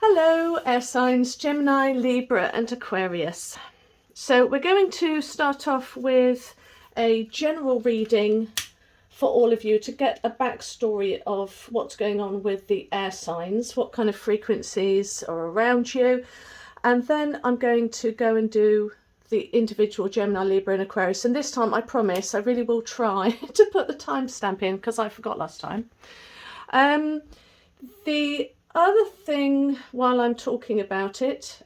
Hello, air signs, Gemini, Libra and Aquarius. So we're going to start off with a general reading for all of you to get a backstory of what's going on with the air signs, what kind of frequencies are around you. And then I'm going to go and do the individual Gemini, Libra and Aquarius. And this time, I promise, I really will try to put the timestamp in because I forgot last time. The other thing, while I'm talking about it,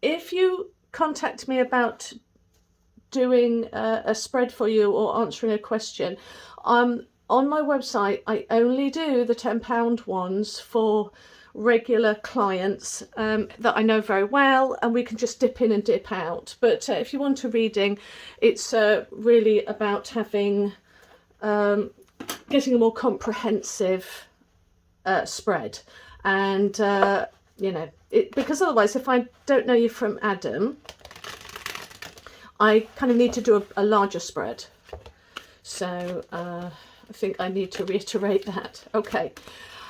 if you contact me about doing a spread for you or answering a question, on my website I only do the £10 ones for regular clients that I know very well, and we can just dip in and dip out. But if you want a reading, it's really about having getting a more comprehensive spread, and you know, because otherwise, if I don't know you from Adam, I kind of need to do a larger spread. So I think I need to reiterate that. Okay,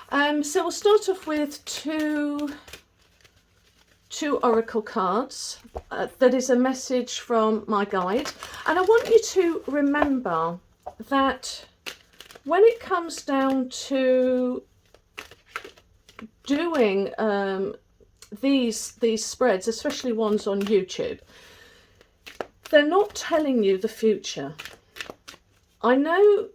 so we'll start off with two oracle cards. That is a message from my guide, and I want you to remember that when it comes down to doing these spreads, especially ones on YouTube, they're not telling you the future. I know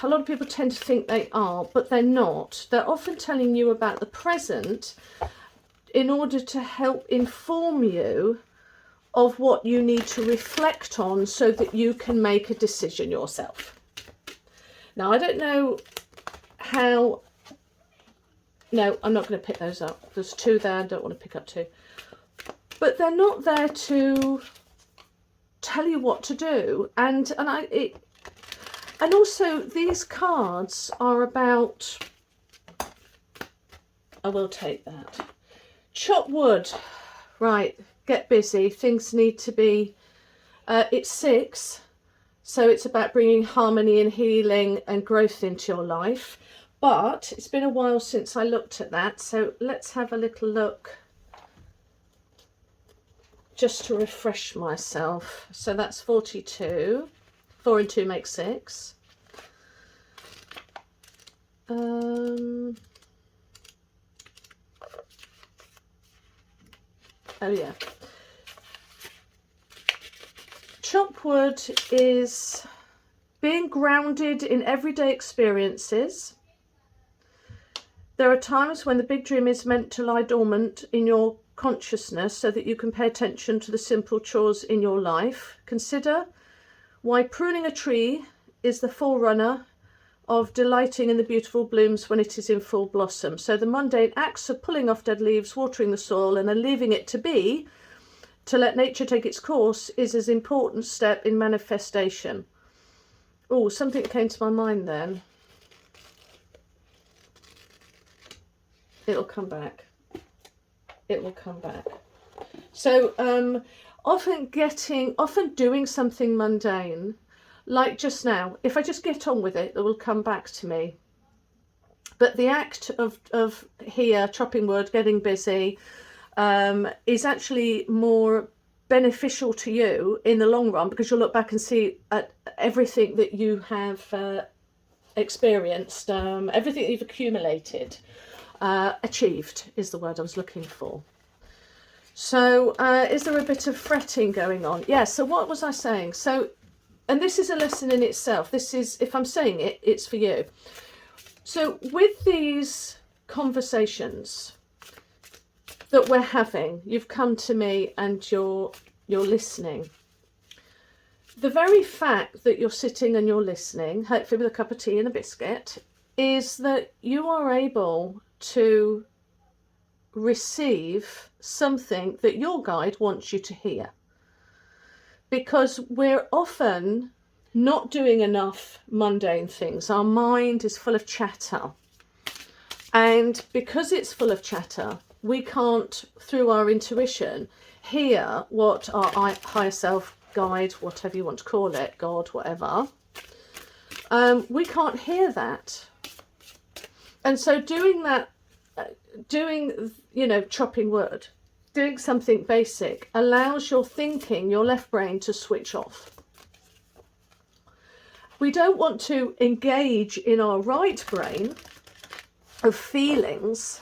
a lot of people tend to think they are, but they're not. They're often telling you about the present in order to help inform you of what you need to reflect on so that you can make a decision yourself. Now, I don't know how... No, I'm not going to pick those up. There's two there. I don't want to pick up two. But they're not there to tell you what to do. And also these cards are about... I will take that. Chop wood. Right, get busy. Things need to be... it's 6. So it's about bringing harmony and healing and growth into your life. But it's been a while since I looked at that. So let's have a little look just to refresh myself. So that's 42. 4 and 2 make 6. Oh yeah. Chop wood is being grounded in everyday experiences. There are times when the big dream is meant to lie dormant in your consciousness so that you can pay attention to the simple chores in your life. Consider why pruning a tree is the forerunner of delighting in the beautiful blooms when it is in full blossom. So the mundane acts of pulling off dead leaves, watering the soil and then leaving it to be, to let nature take its course, is an important step in manifestation. Oh, something came to my mind then. It'll come back. It will come back. So often doing something mundane, like just now, if I just get on with it, it will come back to me. But the act of here, chopping wood, getting busy, is actually more beneficial to you in the long run, because you'll look back and see at everything that you have experienced, everything that you've accumulated. Achieved is the word I was looking for. So is there a bit of fretting going on? Yeah, so what was I saying? So, and this is a lesson in itself. This is, if I'm saying it, it's for you. So with these conversations that we're having, you've come to me and you're listening. The very fact that you're sitting and you're listening, hopefully with a cup of tea and a biscuit, is that you are able to receive something that your guide wants you to hear. Because we're often not doing enough mundane things. Our mind is full of chatter. And because it's full of chatter, we can't, through our intuition, hear what our higher self, guide, whatever you want to call it, God, whatever, we can't hear that. And so doing that doing, you know, chopping wood, doing something basic allows your thinking, your left brain, to switch off. We don't want to engage in our right brain of feelings,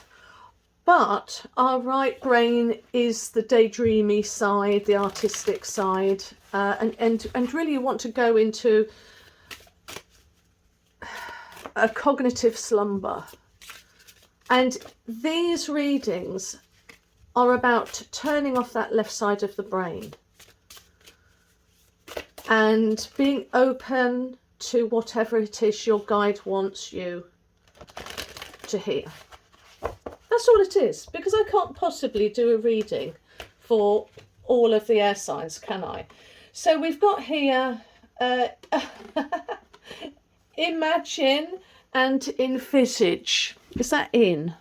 but our right brain is the daydreamy side, the artistic side, and really you want to go into a cognitive slumber. And these readings are about turning off that left side of the brain and being open to whatever it is your guide wants you to hear. That's all it is, because I can't possibly do a reading for all of the air signs, can I? So we've got here imagine and envisage. Is that in?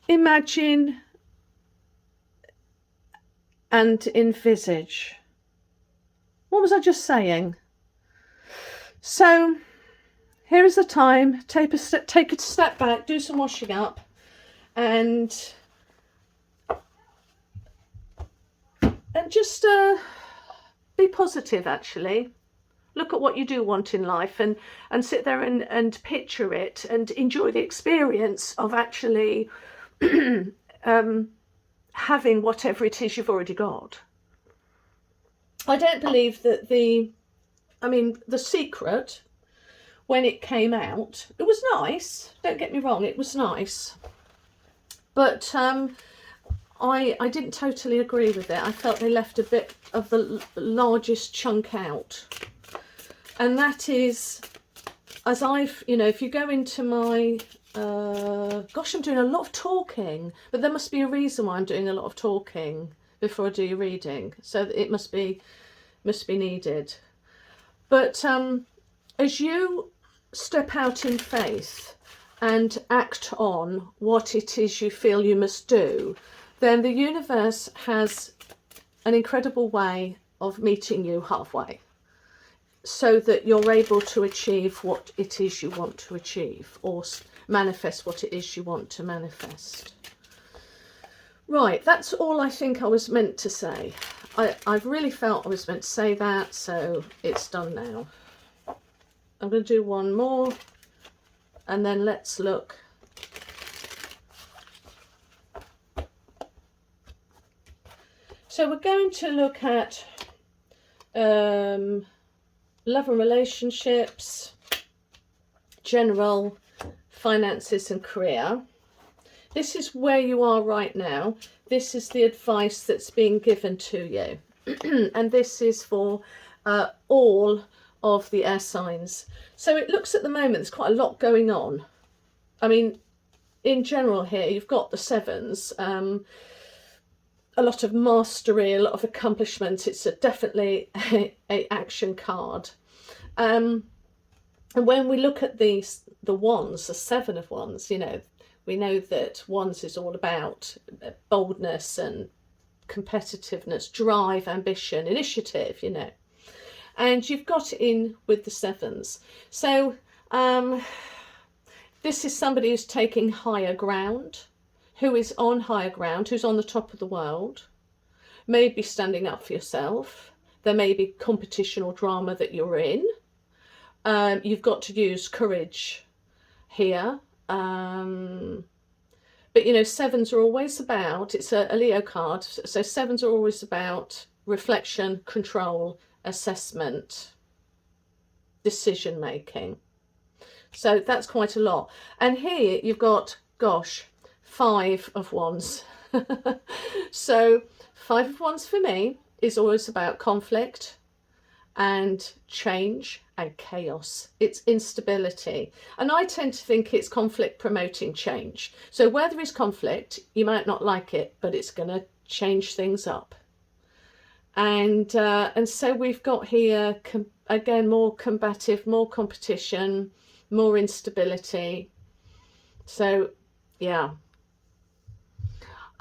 Imagine and envisage. What was I just saying? So here is the time. Take a step back, do some washing up, and just be positive. Actually, look at what you do want in life, and sit there and picture it and enjoy the experience of actually having whatever it is you've already got. I don't believe that The Secret, when it came out, it was nice, don't get me wrong, it was nice, but I didn't totally agree with it. I felt they left a bit of the largest chunk out, and that is, as I've, you know, if you go into my gosh, I'm doing a lot of talking, but there must be a reason why I'm doing a lot of talking before I do your reading, so it must be needed. But as you step out in faith and act on what it is you feel you must do, then the universe has an incredible way of meeting you halfway, so that you're able to achieve what it is you want to achieve, or manifest what it is you want to manifest. Right, that's all I think I was meant to say. I've really felt I was meant to say that, so it's done now. I'm going to do one more, and then let's look. So we're going to look at love and relationships, general finances and career. This is where you are right now. This is the advice that's being given to you. And this is for all of the air signs. So it looks at the moment, there's quite a lot going on. I mean, in general here, you've got the sevens, a lot of mastery, a lot of accomplishment. It's definitely a action card. And when we look at the wands, the seven of wands, you know, we know that wands is all about boldness and competitiveness, drive, ambition, initiative, you know. And you've got in with the sevens. So this is somebody who's taking higher ground, who is on higher ground, who's on the top of the world, maybe standing up for yourself. There may be competition or drama that you're in. You've got to use courage here. But you know, sevens are always about, it's a Leo card, so sevens are always about reflection, control, assessment, decision making. So that's quite a lot. And here you've got, gosh, 5 of wands. So 5 of wands for me is always about conflict and change and chaos. It's instability, and I tend to think it's conflict promoting change. So where there is conflict, you might not like it, but it's going to change things up. And so we've got here again more combative, more competition, more instability. So yeah,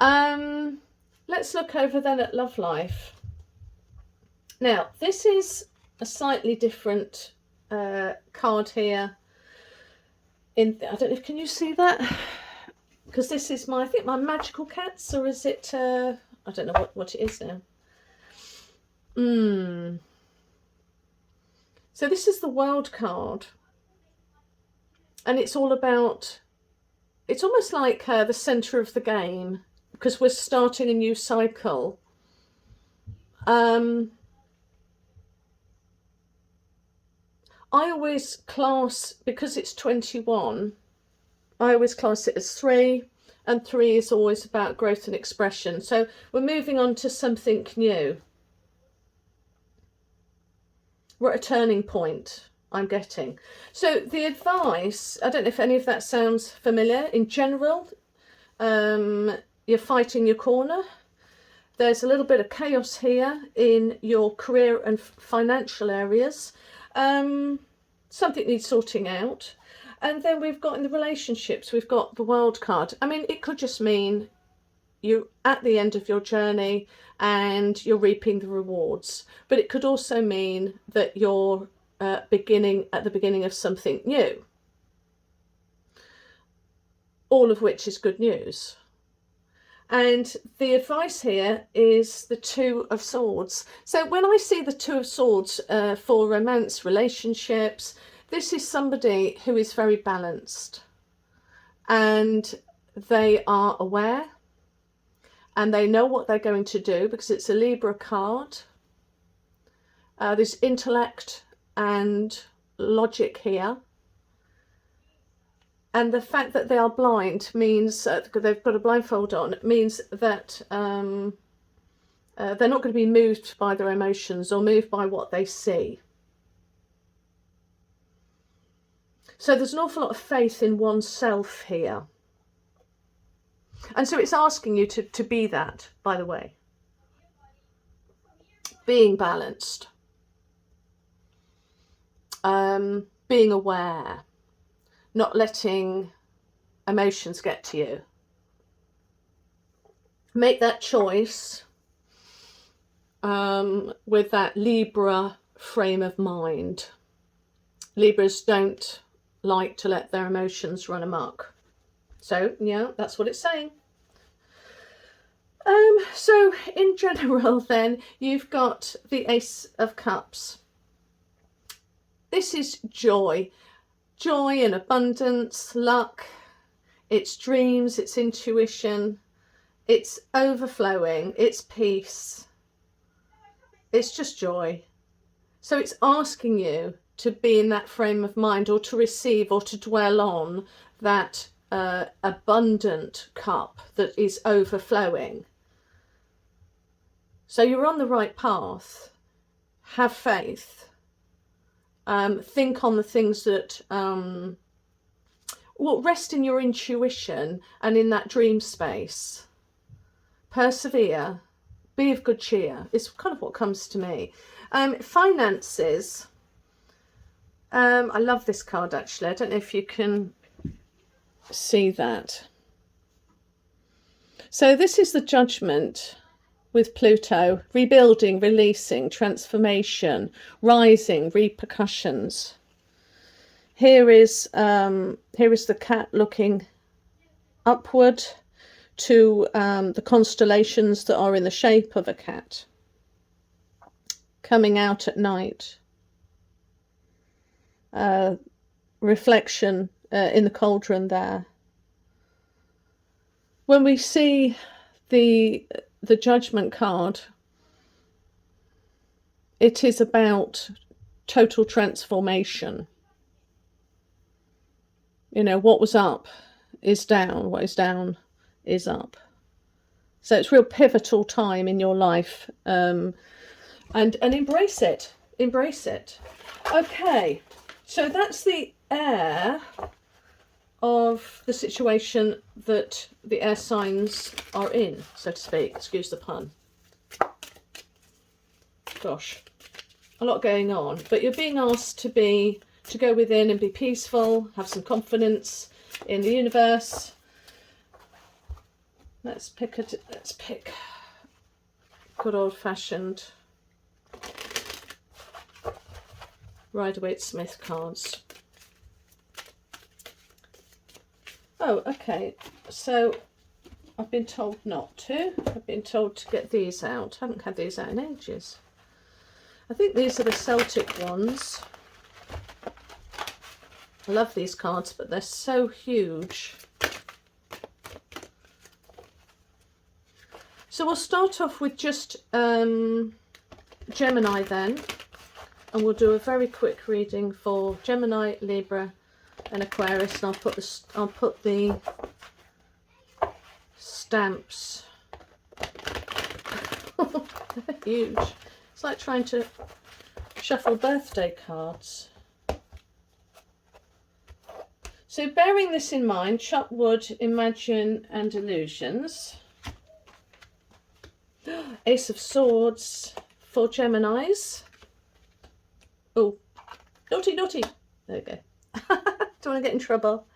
let's look over then at love life. Now, this is a slightly different card here. I don't know if, can you see that? because this is my, I think my magical cats, or is it, I don't know what it is now. So this is the World card, and it's all about, it's almost like the centre of the game, because we're starting a new cycle. I always class, because it's 21, I always class it as 3, and 3 is always about growth and expression. So we're moving on to something new. We're at a turning point, I'm getting. So the advice, I don't know if any of that sounds familiar. In general, you're fighting your corner. There's a little bit of chaos here in your career and financial areas. Something needs sorting out. And then we've got in the relationships, we've got the World card. I mean, it could just mean you're at the end of your journey and you're reaping the rewards. But it could also mean that you're at the beginning of something new. All of which is good news. And the advice here is the 2 of Swords. So when I see the 2 of Swords for romance, relationships, this is somebody who is very balanced. And they are aware. And they know what they're going to do, because it's a Libra card. There's intellect and logic here. And the fact that they are blind means, they've got a blindfold on, means that they're not going to be moved by their emotions or moved by what they see. So there's an awful lot of faith in oneself here. And so it's asking you to be that, by the way. Being balanced. Being aware. Not letting emotions get to you. Make that choice with that Libra frame of mind. Libras don't like to let their emotions run amok. So, yeah, that's what it's saying. So, in general, then, you've got the Ace of Cups. This is joy. Joy and abundance, luck. It's dreams, it's intuition. It's overflowing. It's peace. It's just joy. So it's asking you to be in that frame of mind, or to receive or to dwell on that abundant cup that is overflowing. So you're on the right path. Have faith. Think on the things that rest in your intuition and in that dream space. Persevere. Be of good cheer. It's kind of what comes to me. Finances. I love this card, actually. I don't know if you can see that. So this is the Judgment with Pluto. Rebuilding, releasing, transformation, rising, repercussions. Here is the cat looking upward to the constellations that are in the shape of a cat, coming out at night. Reflection in the cauldron there. When we see the Judgment card, it is about total transformation. You know, what was up is down, what is down is up. So it's a real pivotal time in your life, and embrace it. Embrace it. Okay, so that's the air of the situation that the air signs are in, so to speak. Excuse the pun. Gosh, a lot going on, but you're being asked to go within and be peaceful, have some confidence in the universe. Let's pick good old-fashioned Rider-Waite-Smith cards. Oh, okay. So I've been told not to. I've been told to get these out. I haven't had these out in ages. I think these are the Celtic ones. I love these cards, but they're so huge. So we'll start off with just Gemini then, and we'll do a very quick reading for Gemini, Libra, and Aquarius. And I'll put the stamps. They're huge. It's like trying to shuffle birthday cards. So bearing this in mind, chop wood, imagine and illusions. Ace of Swords for Geminis. Oh, naughty, naughty. There we go. Don't want to get in trouble.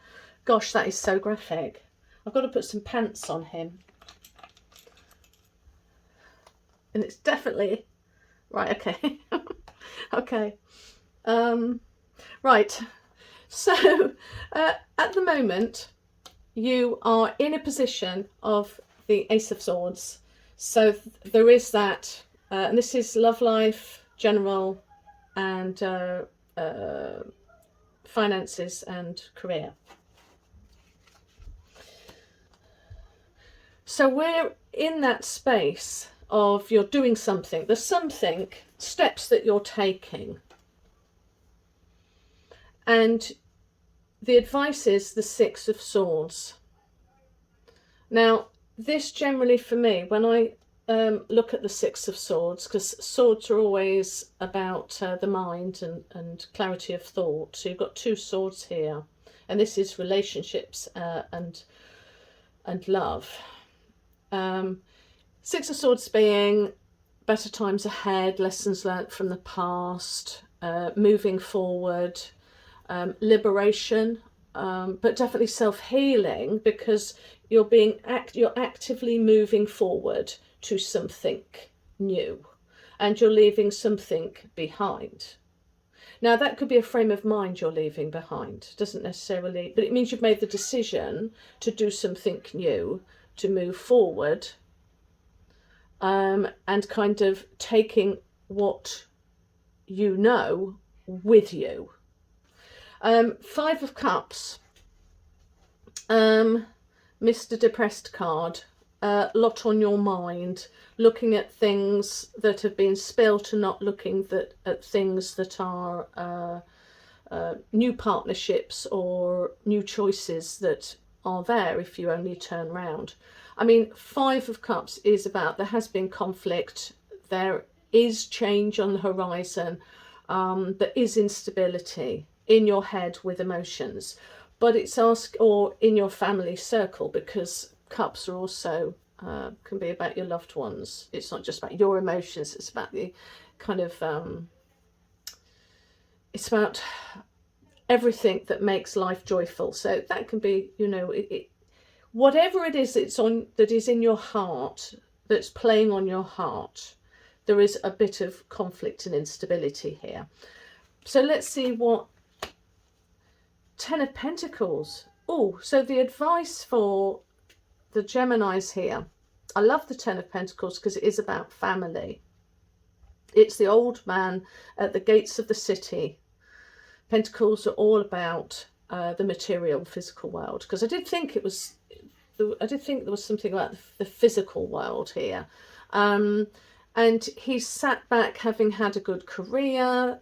Gosh, that is so graphic. I've got to put some pants on him. And it's definitely... Right, okay. Okay. Right. So, at the moment, you are in a position of the Ace of Swords. So there is that, and this is love life, general, and finances and career. So we're in that space of you're doing something. There's something, steps that you're taking. And the advice is the Six of Swords. Now, this generally for me, when I look at the Six of Swords, because swords are always about the mind and clarity of thought. So you've got two swords here, and this is relationships and love. Six of Swords being better times ahead, lessons learnt from the past, moving forward, liberation, but definitely self-healing, because you're actively moving forward to something new, and you're leaving something behind. Now that could be a frame of mind you're leaving behind, doesn't necessarily, but it means you've made the decision to do something new, to move forward, and kind of taking what you know with you. Five of Cups, Mr. Depressed card, lot on your mind, looking at things that have been spilt and not looking at things that are new partnerships or new choices that are there if you only turn round. I mean, Five of Cups is about, there has been conflict, there is change on the horizon, there is instability in your head with emotions, but it's or in your family circle, because cups are also can be about your loved ones. It's not just about your emotions, it's about the kind of it's about everything that makes life joyful. So that can be, you know, whatever it is that is in your heart, that's playing on your heart, there is a bit of conflict and instability here. So let's see what Ten of Pentacles. Oh, so the advice for the Geminis here. I love the Ten of Pentacles because it is about family. It's the old man at the gates of the city. Pentacles are all about the material, physical world. Because I did think there was something about the physical world here. And he's sat back having had a good career.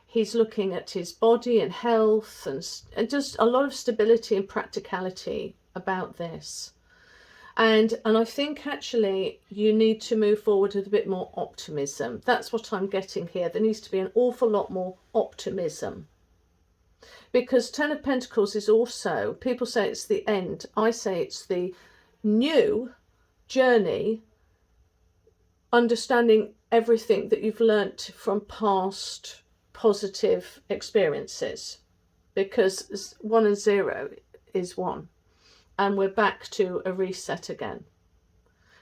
He's looking at his body and health and just a lot of stability and practicality about this. And I think actually you need to move forward with a bit more optimism. That's what I'm getting here. There needs to be an awful lot more optimism. Because Ten of Pentacles is also, people say it's the end. I say it's the new journey, understanding everything that you've learnt from past positive experiences, because 1 and 0 is 1, and we're back to a reset again.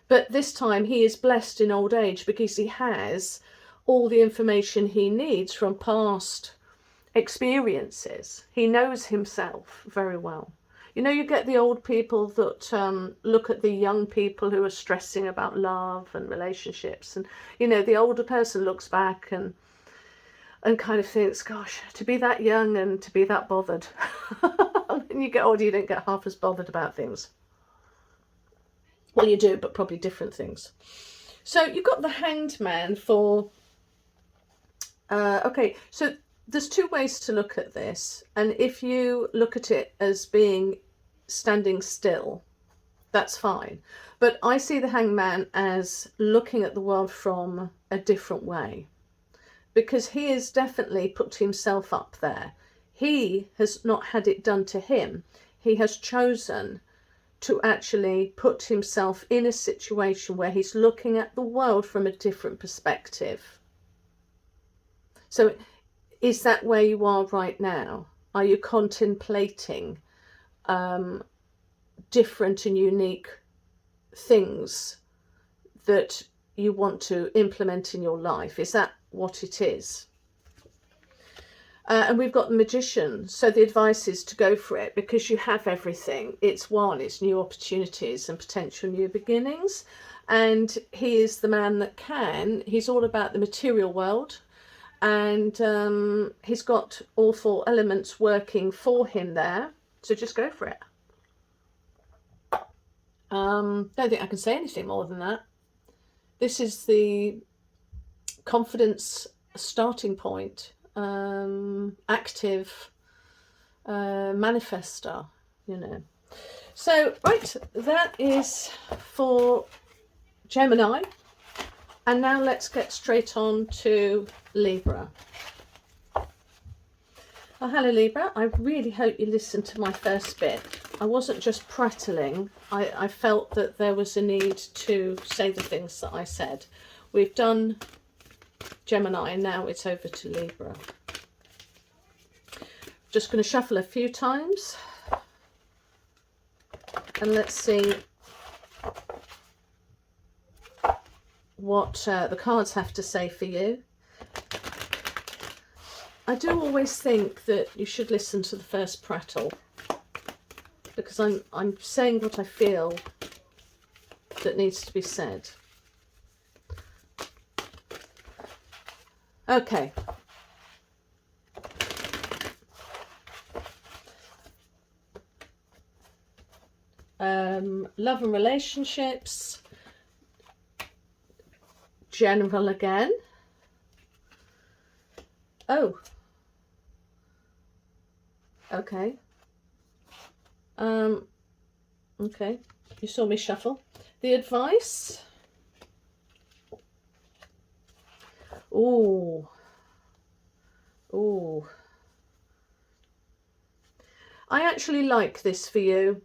But this time he is blessed in old age because he has all the information he needs from past experiences. He knows himself very well. You know, you get the old people that look at the young people who are stressing about love and relationships, and you know, the older person looks back and kind of thinks, gosh, to be that young and to be that bothered. When you get older, you don't get half as bothered about things. Well, you do, but probably different things. So you've got the Hanged Man for, okay, so there's two ways to look at this. And if you look at it as being standing still, that's fine. But I see the Hanged Man as looking at the world from a different way, because he has definitely put himself up there. He has not had it done to him. He has chosen to actually put himself in a situation where he's looking at the world from a different perspective. So is that where you are right now? Are you contemplating different and unique things that you want to implement in your life? Is that what it is? And we've got the Magician. So the advice is to go for it, because you have everything. It's it's new opportunities and potential new beginnings. And he is the man that can. He's all about the material world. And he's got all four elements working for him there. So just go for it. Don't think I can say anything more than that. This is the confidence starting point. Active manifester, you know. So right, that is for Gemini, and now let's get straight on to Libra. Oh, hello Libra. I really hope you listened to my first bit. I wasn't just prattling. I felt that there was a need to say the things that I said. We've done Gemini, and now it's over to Libra. Just going to shuffle a few times, and let's see what the cards have to say for you. I do always think that you should listen to the first prattle, because I'm saying what I feel that needs to be said. Okay. Love and relationships. General again. Oh. Okay. Okay. You saw me shuffle. The advice. Ooh. Ooh. I actually like this for you.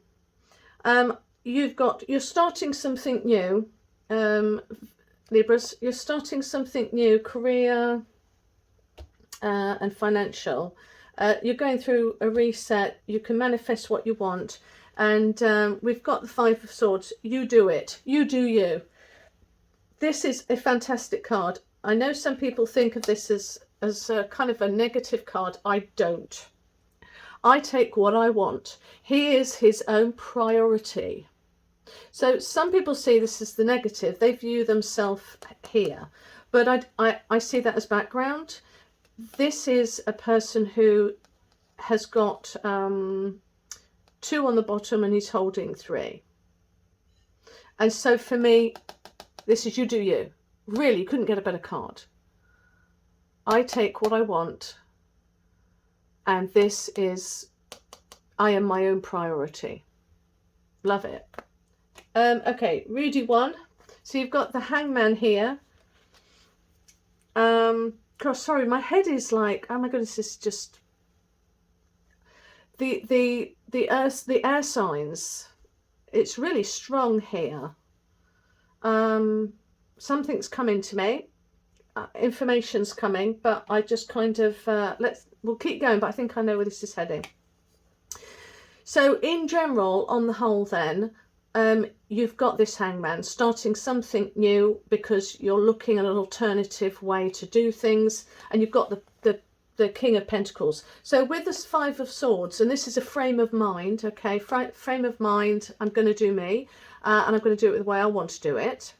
You're starting something new. Libras, you're starting something new, career and financial. You're going through a reset. You can manifest what you want. And we've got the Five of Swords. You do it. You do you. This is a fantastic card. I know some people think of this as a kind of a negative card. I don't. I take what I want. He is his own priority. So some people see this as the negative. They view themselves here. But I see that as background. This is a person who has got 2 on the bottom and he's holding 3. And so for me, this is you do you. Really, you couldn't get a better card. I take what I want. And this is, I am my own priority. Love it. Okay, Rudy 1. So you've got the Hangman here. Gosh, sorry, my head is like, oh my goodness, this is just the air signs. It's really strong here. Something's coming to me. Information's coming, but I just kind of we'll keep going, but I think I know where this is heading. So in general, on the whole then, you've got this Hangman starting something new because you're looking at an alternative way to do things, and you've got the the King of Pentacles. So with this Five of Swords, and this is a frame of mind, okay, frame of mind, I'm going to do me, and I'm going to do it the way I want to do it.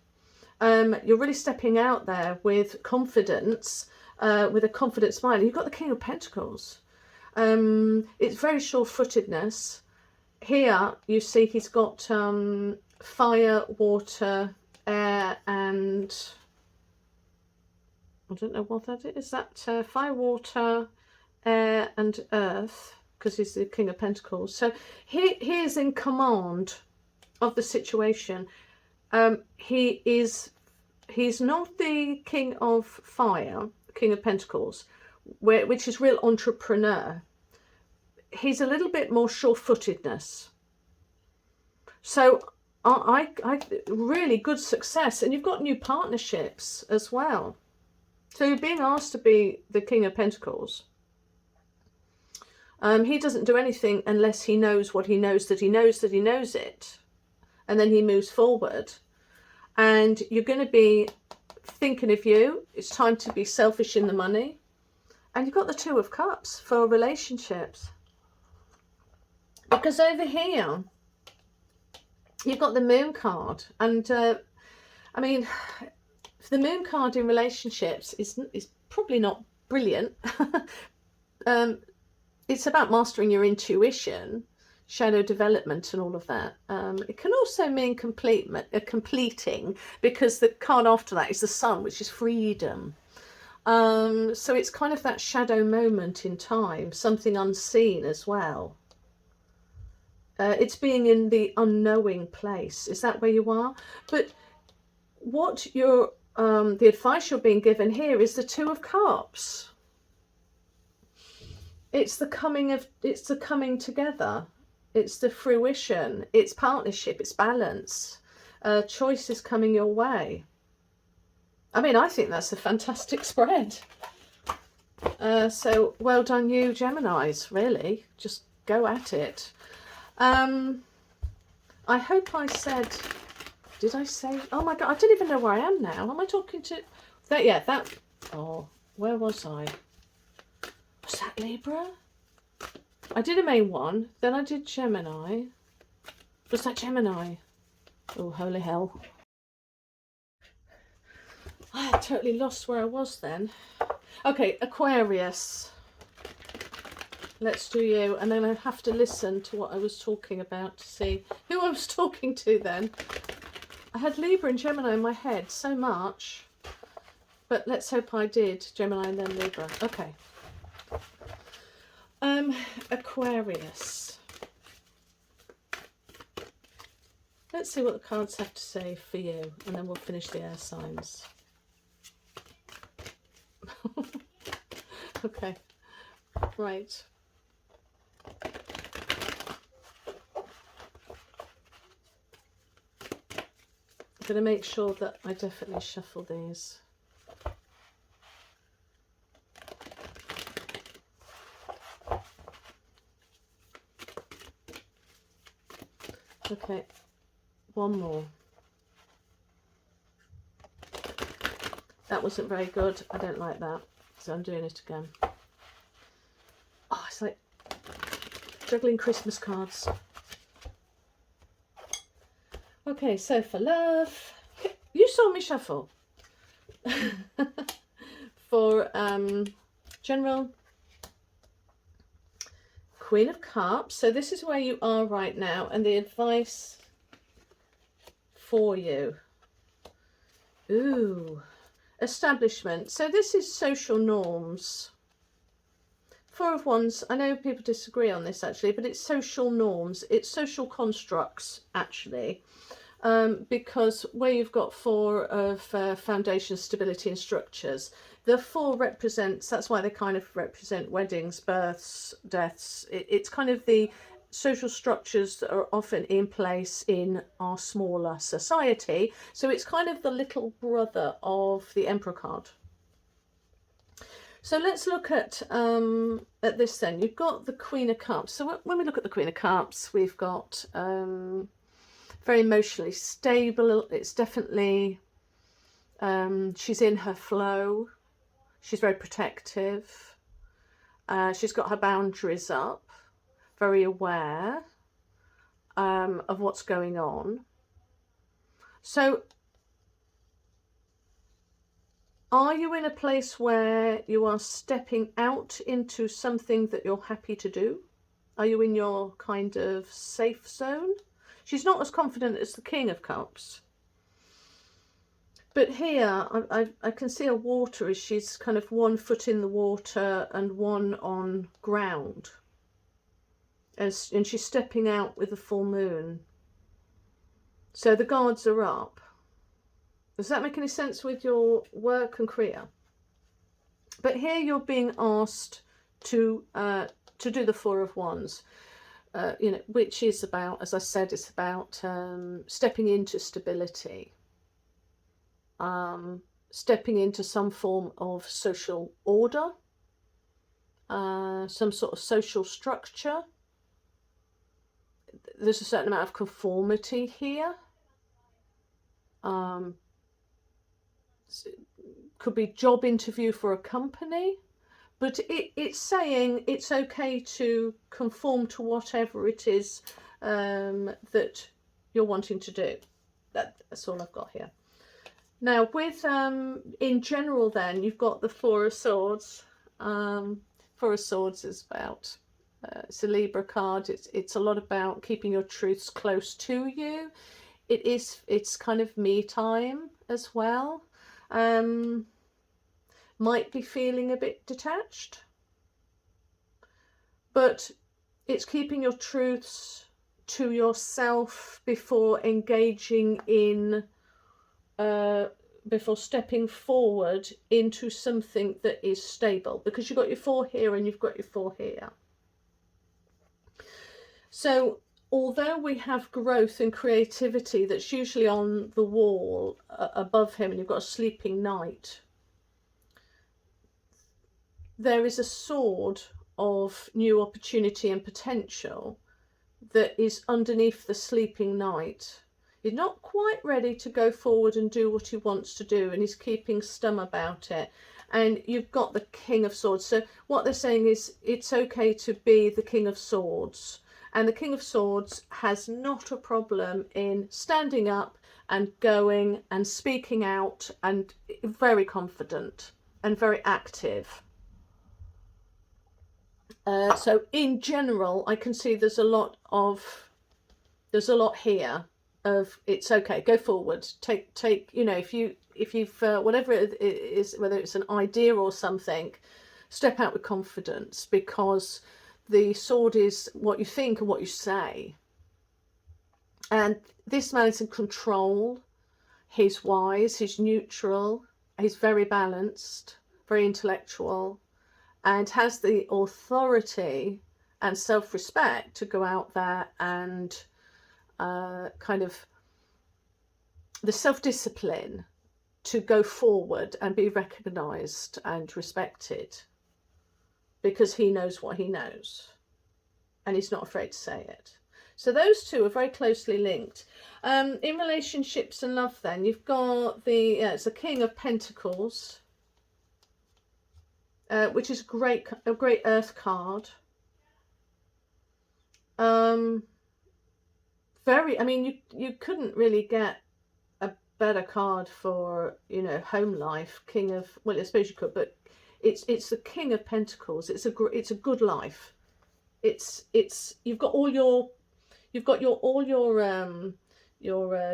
You're really stepping out there with confidence, with a confident smile. You've got the King of Pentacles. It's very sure-footedness. Here you see he's got fire, water, air, and I don't know what that is. Is that fire, water, air, and earth? Because he's the King of Pentacles. So he is in command of the situation. He's not the King of Fire, King of Pentacles, which is real entrepreneur. He's a little bit more sure-footedness. So I really good success, and you've got new partnerships as well. So you're being asked to be the King of Pentacles. He doesn't do anything unless he knows what he knows, that he knows that he knows it. And then he moves forward. And you're going to be thinking of you. It's time to be selfish in the money. And you've got the Two of Cups for relationships. Because over here, you've got the Moon card. And, I mean, the Moon card in relationships is probably not brilliant. It's about mastering your intuition, shadow development and all of that. It can also mean completing, because the card after that is the Sun, which is freedom. So it's kind of that shadow moment in time, something unseen as well. It's being in the unknowing place. Is that where you are? But what you're the advice you're being given here is the Two of Cups. It's the coming together. It's the fruition. It's partnership. It's balance. Choice is coming your way. I mean, I think that's a fantastic spread. So well done, you Geminis. Really, just go at it. I hope I said. Did I say? Oh my God, I don't even know where I am now. Am I talking to that? Yeah, that. Oh, where was I? Was that Libra? I did a main one, then I did Gemini. Was that Gemini? Oh, holy hell. I had totally lost where I was then. Okay, Aquarius. Let's do you. And then I have to listen to what I was talking about to see who I was talking to then. I had Libra and Gemini in my head so much. But let's hope I did Gemini and then Libra. Okay. Aquarius. Let's see what the cards have to say for you, and then we'll finish the air signs. Okay, right. I'm going to make sure that I definitely shuffle these. Okay, one more. That wasn't very good. I don't like that, so I'm doing it again. Oh, it's like juggling Christmas cards. Okay, so for love, you saw me shuffle. For general, Queen of Cups. So this is where you are right now, and the advice for you. Ooh, establishment. So this is social norms. Four of Wands. I know people disagree on this actually, but it's social norms. It's social constructs actually, because where you've got four of foundation, stability and structures, the four represents, that's why they kind of represent weddings, births, deaths. It's kind of the social structures that are often in place in our smaller society. So it's kind of the little brother of the Emperor card. So let's look at this then. You've got the Queen of Cups. So when we look at the Queen of Cups, we've got very emotionally stable. It's definitely, she's in her flow. She's very protective. She's got her boundaries up, very aware of what's going on. So are you in a place where you are stepping out into something that you're happy to do? Are you in your kind of safe zone? She's not as confident as the King of Cups. But here, I can see her water as she's kind of 1 foot in the water and 1 on ground. And she's stepping out with the full moon. So the guards are up. Does that make any sense with your work and career? But here you're being asked to do the Four of Wands, you know, which is about, as I said, it's about stepping into stability. Stepping into some form of social order, some sort of social structure. There's a certain amount of conformity here. Could be job interview for a company, but it's saying it's okay to conform to whatever it is that you're wanting to do. That's all I've got here. Now, with in general, then you've got the Four of Swords. Four of Swords is about it's a Libra card. It's a lot about keeping your truths close to you. It's kind of me time as well. Might be feeling a bit detached, but it's keeping your truths to yourself before engaging in before stepping forward into something that is stable, because you've got your 4 here and you've got your 4 here. So although we have growth and creativity that's usually on the wall above him, and you've got a sleeping knight, there is a sword of new opportunity and potential that is underneath the sleeping knight. He's not quite ready to go forward and do what he wants to do, and he's keeping stum about it. And you've got the King of Swords. So what they're saying is it's okay to be the King of Swords. And the King of Swords has not a problem in standing up and going and speaking out, and very confident and very active. So in general, I can see there's a lot here of it's okay, go forward, take you know, if you've whatever it is, whether it's an idea or something, step out with confidence, because the sword is what you think and what you say. And this man is in control. He's wise, he's neutral, he's very balanced, very intellectual, and has the authority and self-respect to go out there and kind of the self-discipline to go forward and be recognised and respected, because he knows what he knows and he's not afraid to say it. So those two are very closely linked. In relationships and love, then you've got it's the King of Pentacles, which is a great earth card. I mean, you couldn't really get a better card for, you know, home life. King of, well, I suppose you could, but it's the King of Pentacles. It's a good life. You've got all your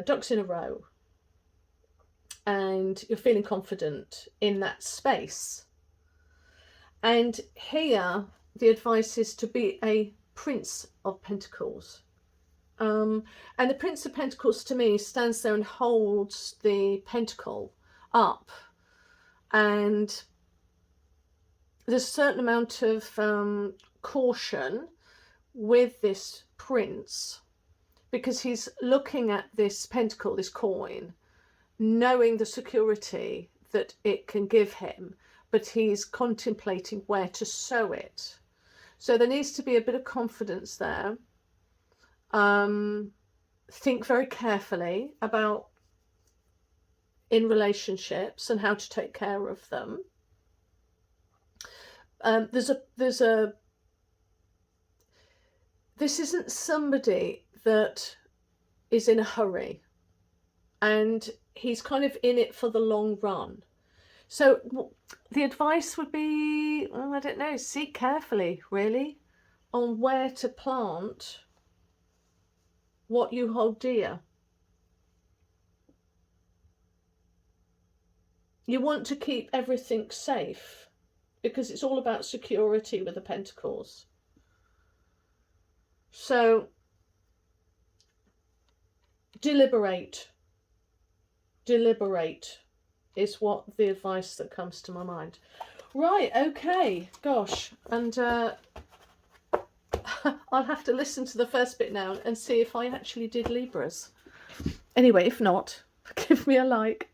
ducks in a row, and you're feeling confident in that space. And here the advice is to be a Prince of Pentacles. And the Prince of Pentacles to me stands there and holds the pentacle up, and there's a certain amount of caution with this prince, because he's looking at this pentacle, this coin, knowing the security that it can give him, but he's contemplating where to sow it. So there needs to be a bit of confidence there. Think very carefully about in relationships and how to take care of them. This isn't somebody that is in a hurry, and he's kind of in it for the long run. So the advice would be, well, I don't know, seek carefully, really, on where to plant what you hold dear. You want to keep everything safe, because it's all about security with the Pentacles. So deliberate is what the advice that comes to my mind. Right, okay, gosh, and I'll have to listen to the first bit now and see if I actually did Libras. Anyway, if not, give me a like.